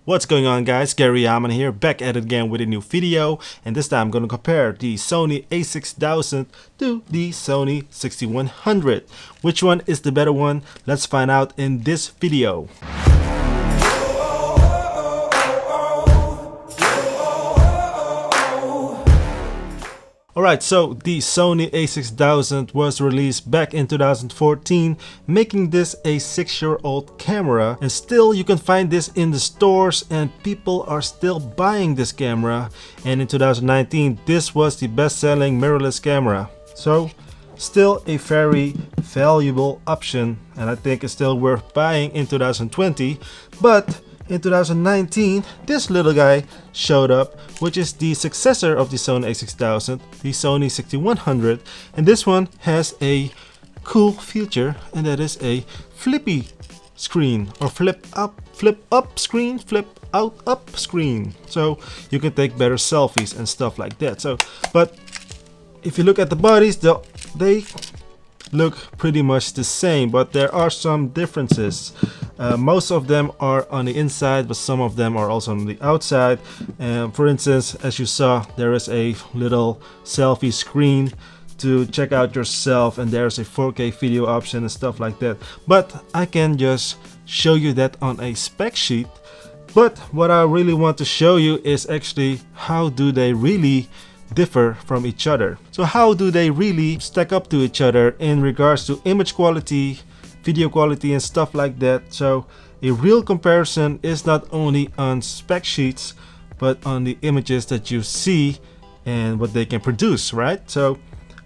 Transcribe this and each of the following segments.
What's going on, guys? Gary Yaman here, back at it again with a new video, and this time I'm going to compare the Sony A6000 to the Sony A6100. Which one is the better one? Let's find out in this video. Alright, so the Sony A6000 was released back in 2014, making this a 6-year-old camera, and still you can find this in the stores and people are still buying this camera. And in 2019 this was the best-selling mirrorless camera, so still a very valuable option, and I think it's still worth buying in 2020. But in 2019, this little guy showed up, which is the successor of the Sony A6000, the Sony A6100, and this one has a cool feature, and that is a flippy screen, or flip up screen, flip out up screen, so you can take better selfies and stuff like that. So, but if you look at the bodies, they look pretty much the same, but there are some differences. Most of them are on the inside, but some of them are also on the outside. For instance, as you saw, there is a little selfie screen to check out yourself, and there's a 4K video option and stuff like that. But I can just show you that on a spec sheet. But what I really want to show you is actually how do they really differ from each other. So how do they really stack up to each other in regards to image quality, video quality and stuff like that. So a real comparison is not only on spec sheets, but on the images that you see and what they can produce, right? So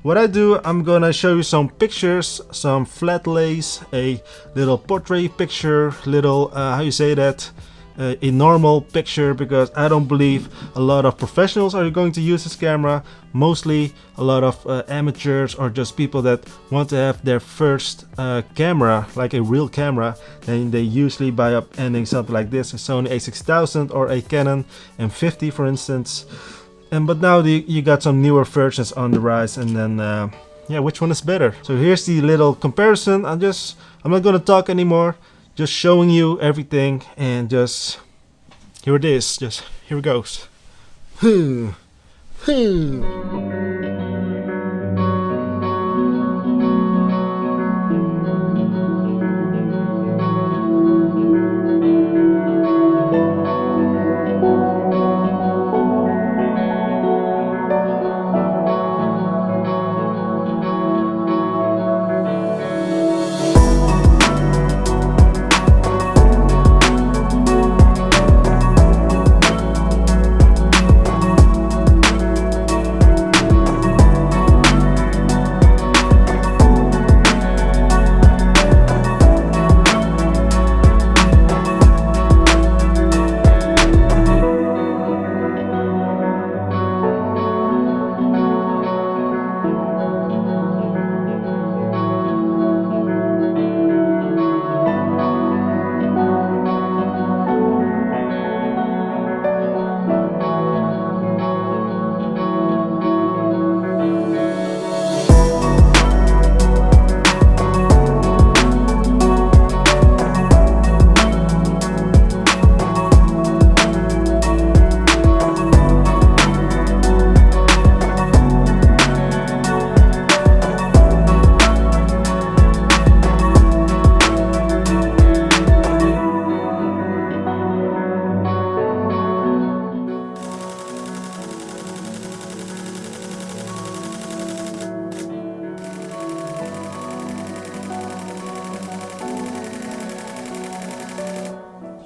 what I do, I'm gonna show you some pictures, some flat lays, a little portrait picture, little how you say that, a normal picture, because I don't believe a lot of professionals are going to use this camera. Mostly a lot of amateurs or just people that want to have their first camera, like a real camera, then they usually buy up ending something like this, a Sony A6000 or a Canon M50 for instance. But now you got some newer versions on the rise, and then yeah, which one is better? So here's the little comparison. I'm not gonna talk anymore, just showing you everything, and just here it is, just here it goes.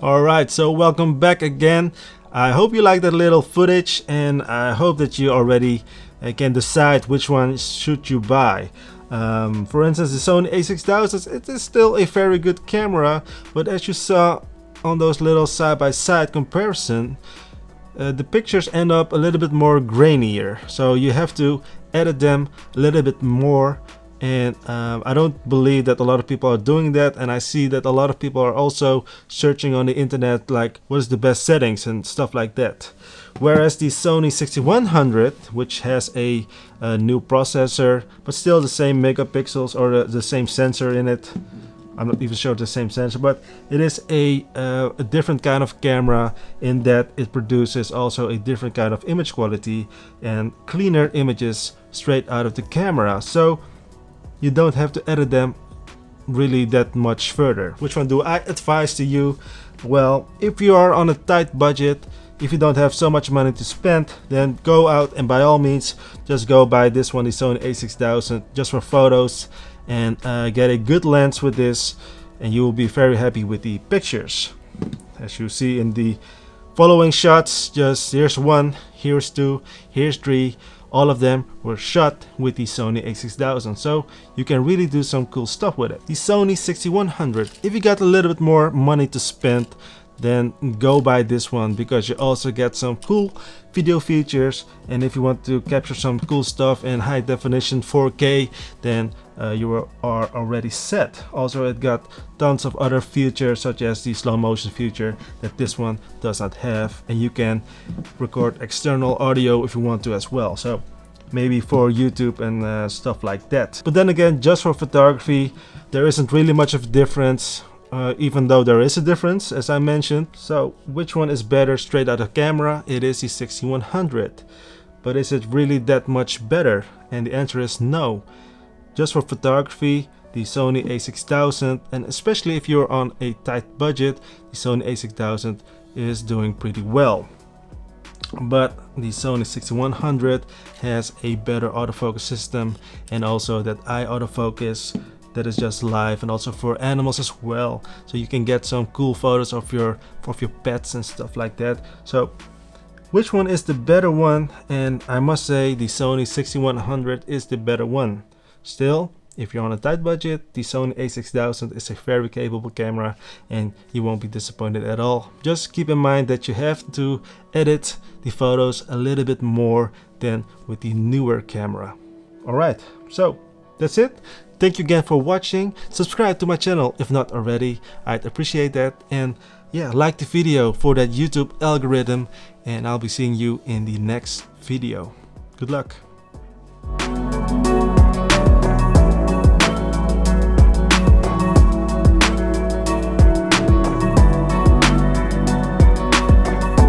Alright, so welcome back again. I hope you like that little footage, and I hope that you already can decide which one should you buy. For instance, the Sony A6000, it is still a very good camera, but as you saw on those little side-by-side comparison, the pictures end up a little bit more grainier, so you have to edit them a little bit more. And I don't believe that a lot of people are doing that, and I see that a lot of people are also searching on the internet like what is the best settings and stuff like that. Whereas the Sony A6100, which has a new processor but still the same megapixels or the same sensor in it, I'm not even sure it's the same sensor, but it is a different kind of camera in that it produces also a different kind of image quality and cleaner images straight out of the camera. So you don't have to edit them really that much further. Which one do I advise to you? Well, if you are on a tight budget, if you don't have so much money to spend, then go out and by all means just go buy this one, the Sony A6000, just for photos, and get a good lens with this, and you will be very happy with the pictures. As you see in the following shots, just here's one, here's two, here's three. All of them were shot with the Sony A6000, so you can really do some cool stuff with it. The Sony A6100, if you got a little bit more money to spend, then go buy this one, because you also get some cool video features, and if you want to capture some cool stuff in high definition 4K, then you are already set. Also, it got tons of other features such as the slow motion feature that this one does not have, and you can record external audio if you want to as well, so maybe for YouTube and stuff like that. But then again, just for photography, there isn't really much of a difference. Even though there is a difference, as I mentioned. So which one is better straight out of camera? It is the 6100. But is it really that much better? And the answer is no. Just for photography, the Sony A6000, and especially if you're on a tight budget, the Sony A6000 is doing pretty well. But the Sony 6100 has a better autofocus system, and also that eye autofocus that is just live, and also for animals as well, so you can get some cool photos of your pets and stuff like that. So which one is the better one? And I must say the Sony 6100 is the better one. Still, if you're on a tight budget, the Sony A6000 is a very capable camera, and you won't be disappointed at all. Just keep in mind that you have to edit the photos a little bit more than with the newer camera. Alright, so that's it. Thank you again for watching. Subscribe to my channel if not already. I'd appreciate that. And yeah, like the video for that YouTube algorithm. And I'll be seeing you in the next video. Good luck.